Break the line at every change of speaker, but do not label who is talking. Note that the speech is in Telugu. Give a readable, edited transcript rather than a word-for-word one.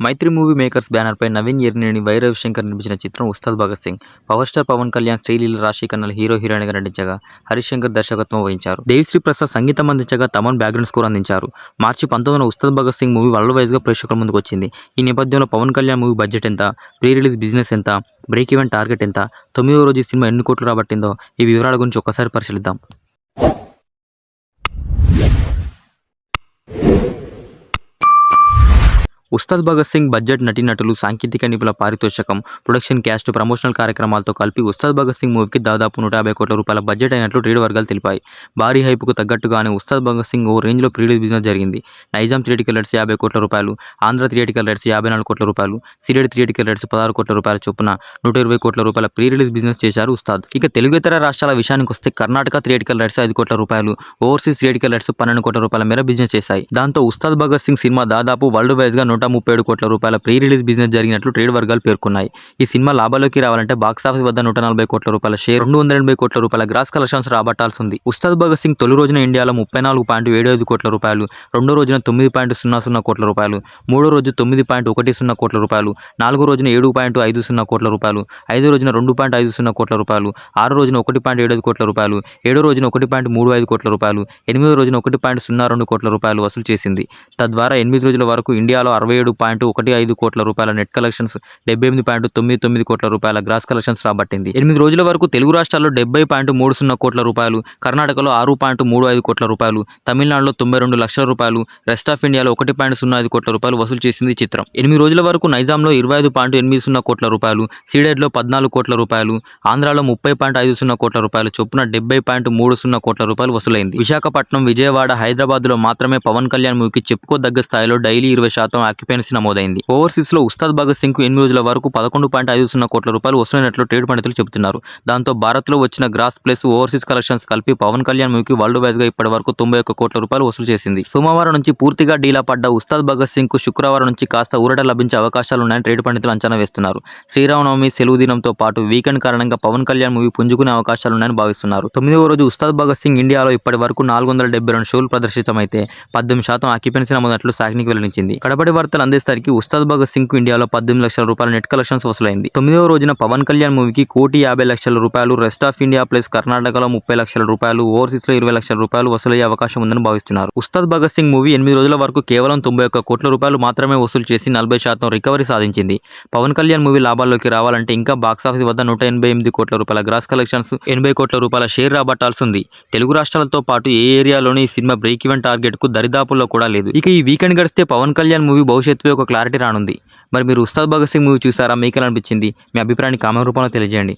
మైత్రి మూవీ మేకర్స్ బ్యానర్పై నవీన్ ఎర్నేని, వై రవిశంకర్ నిర్మించిన చిత్రం ఉస్తాద్ భగత్ సింగ్. పవర్ స్టార్ పవన్ కళ్యాణ్, శ్రీలీల, రాశి ఖన్నాలు హీరో హీరోయిన్గా నటించగా హరీష్ శంకర్ దర్శకత్వం వహించారు. దేవిశ్రీ ప్రసాద్ సంగీతం అందించగా తమన్ బ్యాక్గ్రౌండ్ స్కోర్ అందించారు. మార్చి 19న ఉస్తాద్ భగత్ సింగ్ మూవీ వరల్డ్ వైడ్గా ప్రేక్షకుల ముందుకు వచ్చింది. ఈ నేపథ్యంలో పవన్ కళ్యాణ్ మూవీ బడ్జెట్ ఎంత, ప్రీ రిలీజ్ బిజినెస్ ఎంత, బ్రేక్ ఈవెన్ టార్గెట్ ఎంత, 9వ రోజు ఈ సినిమా ఎన్ని కోట్లు రాబట్టిందో ఈ వివరాల గురించి ఒక్కసారి పరిశీలిద్దాం. ఉస్తాద్ భగత్ సింగ్ బడ్జెట్, నటీనటులు, సాంకేతిక నిపుణుల పారితోషికం, ప్రొడక్షన్ క్యాస్ట్, ప్రమోషనల్ కార్యక్రమాలతో కలిపి ఉస్తాద్ భగత్ సింగ్ మూవీకి దాదాపు 150 కోట్ల రూపాయల బడ్జెట్ అయినట్లు ట్రేడ్ వర్గాలు తెలిపాయి. భారీ హైపుకు తగ్గట్టుగానే ఉస్తాద్ భగత్ సింగ్ ఓ రేంజ్లో ప్రీ రిలీజ్ బిజినెస్ జరిగింది. నైజాం థియేటికల్ రైట్స్ 50 కోట్ల రూపాయలు, ఆంధ్ర థియేటికల్ రైట్స్ 54 కోట్ల రూపాయలు, సిడెడ్ థియేటికల్ రైట్స్ 16 కోట్ల రూపాయల చొప్పున 120 కోట్ల రూపాయల ప్రీ రిలీజ్ బిజినెస్ చేశారు ఉస్తాద్. ఇక తెలుగేతర రాష్ట్రాల విషయానికి వస్తే కర్ణాటక థియేటికల్ రైట్స్ 5 కోట్ల రూపాయలు, ఓవర్సీస్ థియేటికల్ రైట్స్ 12 కోట్ల రూపాయల మేర బిజినెస్ చేశాయి. దాంతో ఉస్తాద్ భగత్ సింగ్ సినిమా దాదాపు వరల్డ్ వైడ్గా 137 కోట్ల రూపాయల ప్రీ రిలీజ్ బిజినెస్ జరిగినట్లు ట్రేడ్ వర్గాలు పేర్కొన్నాయి. ఈ సినిమా లాభాల్లోకి రావాలంటే బాక్సాఫీస్ వద్ద 140 కోట్ల రూపాయల షేర్, 280 కోట్ల రూపాయల గ్రాస్ కలెక్షన్స్ రాబట్టాల్సి ఉంది. ఉస్తాద్ భగత్ సింగ్ తొలి రోజున ఇండియాలో 34.75 కోట్ల రూపాయలు, రెండో రోజున 9.00 కోట్ల రూపాయలు, మూడో రోజు 9.10 కోట్ల రూపాయలు, నాలుగో రోజున 7.50 కోట్ల రూపాయలు, ఐదో రోజున 2.50 కోట్ల రూపాయలు, ఆరో రోజున 1.75 కోట్ల రూపాయలు, ఏడో రోజున 1.35 కోట్ల రూపాయలు, ఎనిమిదో రోజున 1.02 కోట్ల రూపాయలు వసూలు చేసింది. తద్వారా 8 రోజుల వరకు ఇండియాలో 67.15 కోట్ల రూపాయల నెట్ కలెక్షన్స్, 78.99 కోట్ల రూపాయల గ్రాస్ కలెక్షన్స్ రాబట్టింది. 8 రోజుల వరకు తెలుగు రాష్ట్రాల్లో 70.30 కోట్ల రూపాయలు, కర్ణాటకలో 6.35 కోట్ల రూపాయలు, తమిళనాడులో 92 లక్షల రూపాయలు, రెస్ట్ ఆఫ్ ఇండియాలో 1.05 కోట్ల రూపాయలు వసూలు చేసింది చిత్రం. 8 రోజుల వరకు నైజాంలో 25.80 కోట్ల రూపాయలు, సీడెడ్లో 14 కోట్ల రూపాయలు, ఆంధ్రాలో 30.50 కోట్ల రూపాయలు చొప్పున 70.30 కోట్ల రూపాయలు వసూలైంది. విశాఖపట్నం, విజయవాడ, హైదరాబాద్లో మాత్రమే పవన్ కళ్యాణ్ మూవీకి చెప్పుకోదగ్గ స్థాయిలో డైలీ 20% ఆక్యుపెన్సీ నమోదైంది. ఓవర్సీస్లో ఉస్తాద్ భగత్ సింగ్కు 8 రోజుల వరకు 11.50 కోట్ల రూపాయలు వసూలైనట్లు ట్రేడ్ పండితులు చెబుతున్నారు. దాంతో భారత్లో వచ్చిన గ్రాస్ ప్లస్ ఓవర్సీస్ కలెక్షన్స్ కలిపి పవన్ కళ్యాణ్ మూవీకి వరల్డ్ వైడ్గా ఇప్పటి వరకు 91 కోట్ల రూపాయలు వసూలు చేసింది. సోమవారం నుంచి పూర్తిగా డీలా పడ్డ ఉస్తాద్ భగత్ సింగ్కు శుక్రవారం నుంచి కాస్త ఊరట లభించే అవకాశాలున్నాయని ట్రేడ్ పండితులు అంచనా వేస్తున్నారు. శ్రీరామనవమి సెలవు దినంతో పాటు వీకెండ్ కారణంగా పవన్ కళ్యాణ్ మూవీ పుంజుకునే అవకాశాలున్నాయని భావిస్తున్నారు. 9వ రోజు ఉస్తాద్ భగత్ సింగ్ ఇండియాలో ఇప్పటి వరకు 472 షోలు ప్రదర్శితమైతే 18% ఆక్యుపెన్సీ నమోదైనట్లు సాక్నిక్ వెల్లడించింది. కడపటి వార్తలు అందేసరికి ఉస్తాద్ భగత్ సింగ్కు ఇండియాలో 18 లక్షల రూపాయల నెట్ కలెక్షన్స్ వసూలైంది. 9వ రోజున పవన్ కళ్యాణ్ మూవీకి 1,50,00,000 రూపాయలు, రెస్ట్ ఆఫ్ ఇండియా ప్లస్ కర్ణాటకలో 30 లక్షల రూపాయలు, ఓవర్సీస్లో 20 లక్షల రూపాయలు వసూలయ్యే అవకాశం ఉందని భావిస్తున్నారు. ఉస్తాద్ భగత్ సింగ్ మూవీ 8 రోజుల వరకు కేవలం 91 కోట్ల రూపాయలు మాత్రమే వసూలు చేసి 40% రికవరీ సాధించింది. పవన్ కళ్యాణ్ మూవీ లాభాల్లోకి రావాలంటే ఇంకా బాక్సాఫీస్ వద్ద 188 కోట్ల రూపాయల గ్రాస్ కలెక్షన్స్, 80 కోట్ల రూపాయల షేర్ రాబట్టాల్సి ఉంది. తెలుగు రాష్ట్రాలతో పాటు ఏ ఏరియాలోని ఈ సినిమా బ్రేక్ ఈవెన్ టార్గెట్ కు దరిదాపుల్లో కూడా లేదు. ఇక ఈ వీకెండ్ గడిస్తే పవన్ కళ్యాణ్ మూవీ భవిష్యత్తుపై ఒక క్లారిటీ రానుంది. మరి మీరు ఉస్తాద్ భగత్ సింగ్ మూవీ చూసారా? మీకు ఎలా అనిపించింది? మీ అభిప్రాయాన్ని కామెంట్ రూపంలో తెలియజేయండి.